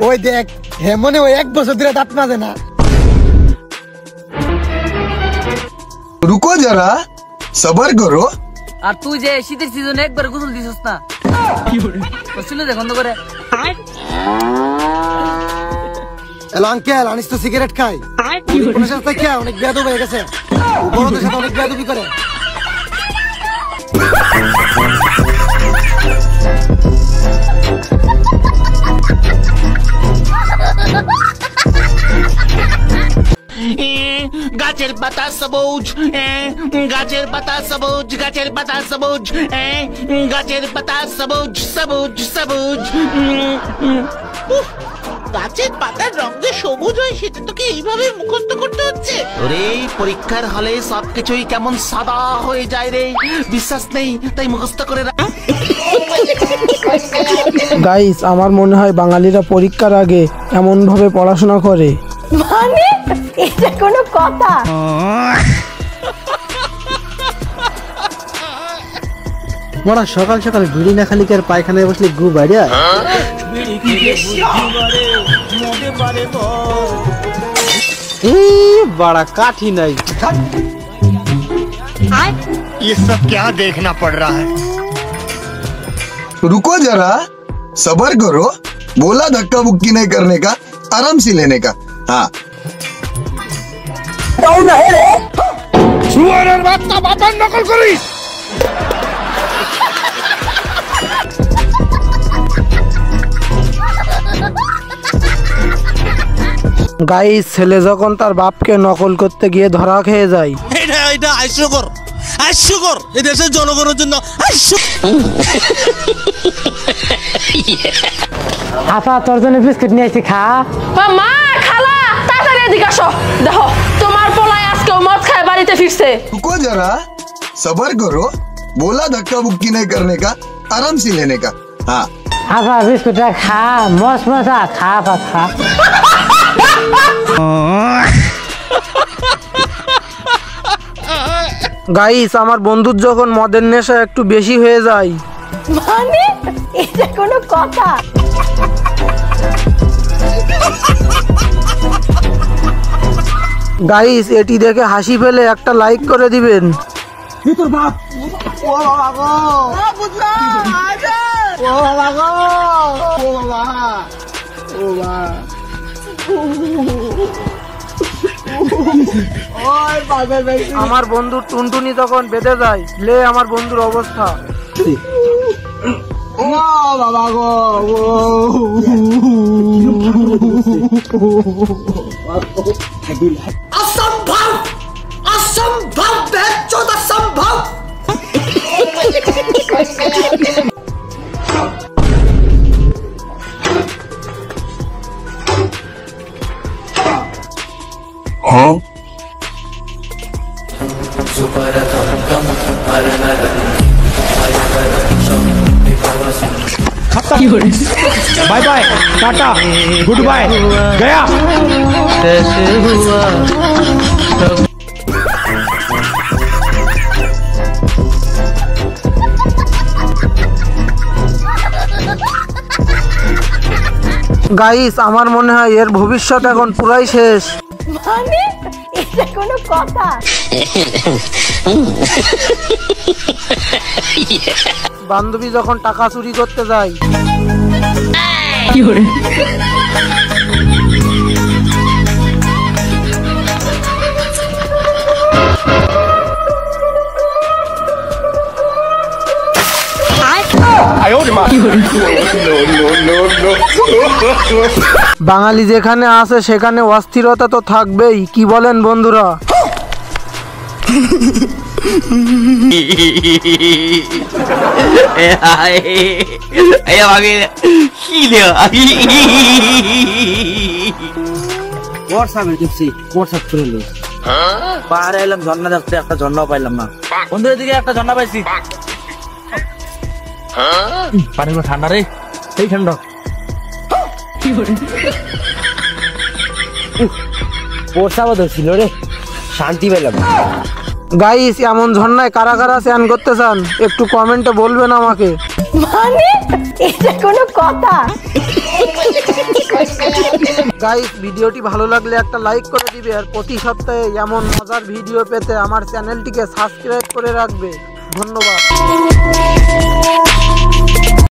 ওই দেখ হেমনে ওই 1 বছর ধরে দাঁত মাজে না। रुको जरा सबर करो। আর তুই যে শীতের সিজনে একবার গোসল দিছস না, বুঝছিস না বন্ধ করে। এলো আঙ্কেল আনিস তো সিগারেট খাই, কোনো সাথে কি অনেক বেয়াদব হয়ে গেছে, বড়দের সাথে অনেক বেয়াদবি করে। গাছের পাতা সবুজ, গাছের পাতা সবুজ, গাছের পাতা সবুজ, গাছের পাতা সবুজ সবুজ সবুজ। গাছের পাতার রং যে সবুজ হয় সেটা তোকে এইভাবে মুখস্থ করতে হচ্ছে? ওরে পরীক্ষার হলে সবকিছুই কেমন সাদা হয়ে যায় রে, বিশ্বাস নেই তাই মুখস্থ করে রাখ। গাইস আমার মনে হয় বাঙালিরা পরীক্ষার আগে এমন ভাবে পড়াশোনা করে। মানে এটা কোনো কথা? বড় সকাল সকাল বিড়ি না খালি কার পায়খানায় বসলে গু বাইরে। बड़ा काठी नहीं। ये सब क्या देखना पड़ रहा है? रुको जरा सबर करो, बोला धक्का बुक्की नहीं करने का, आराम से लेने का। हाँ नकल करिस। গাইস ছেলে যখন তার বাপকে নকল করতে গিয়ে ধরা খেয়ে যায়। এটা হাস্যকর, হাস্যকর এই দেশের জনগণের জন্য আপা তোর জন্য বিস্কুট নিয়ে এসে খা। মা খালা তাড়াতাড়ি এদিকে আসো, দেখো তোমার পোলায় আজকে মদ খায় বাড়িতে ফিরছে। रुको जरा सबर करो, बोला धक्का बुक्की नहीं करने का, आराम से लेने का। हाँ আপা বিস্কুটটা খা, মস মশা খা আপা খা। গাইস আমার বন্ধুর যখন মদের নেশা একটু বেশি হয়ে যায়। মানে এটা কোনো কথা? গাইস এটি দেখে হাসি পেলে একটা লাইক করে দিবেন। তোর বাপ ও বাবা গো, ও বুঝলা আজা ও বাবা গো, ও বাবা ও বাবা ওই বাবা ভাই। আমার বন্ধুর টুনটুনি তখন বেঁধে যায়, লে আমার বন্ধুর অবস্থা। ও বাবা গো, असंभव, असंभव, बेचौद असंभव। हाँ bye bye, tata, goodbye, गया। গাইস আমার মনে হয় এর ভবিষ্যৎ এখন পুরাই শেষ। মানে এটা কোনো কথা? বান্ধবী যখন টাকা চুরি করতে যায়। বাঙালি যেখানে আছে সেখানে অস্থিরতা তো থাকবেই, কি বলেন বন্ধুরা? পাহাড়ে এলাম ঝর্ণা দেখতে, একটা ঝর্ণাও পাইলাম না। বন্ধুদের দিকে একটা ঝর্ণা পাইছি, পানিগুলো ঠান্ডা রে, সেই ঠান্ডা। প্রসাদ ছিল রে, শান্তি পেলাম। গাইস এমন ঝর্ণায় কারা কারা স্নান করতে চান একটু কমেন্টে বলবেন আমাকে। মানে এটা কোনো কথা। গাইস, ভিডিওটি ভালো লাগলে একটা লাইক করে দিবে আর প্রতি সপ্তাহে এমন মজার ভিডিও পেতে আমার চ্যানেলটিকে সাবস্ক্রাইব করে রাখবে। ধন্যবাদ।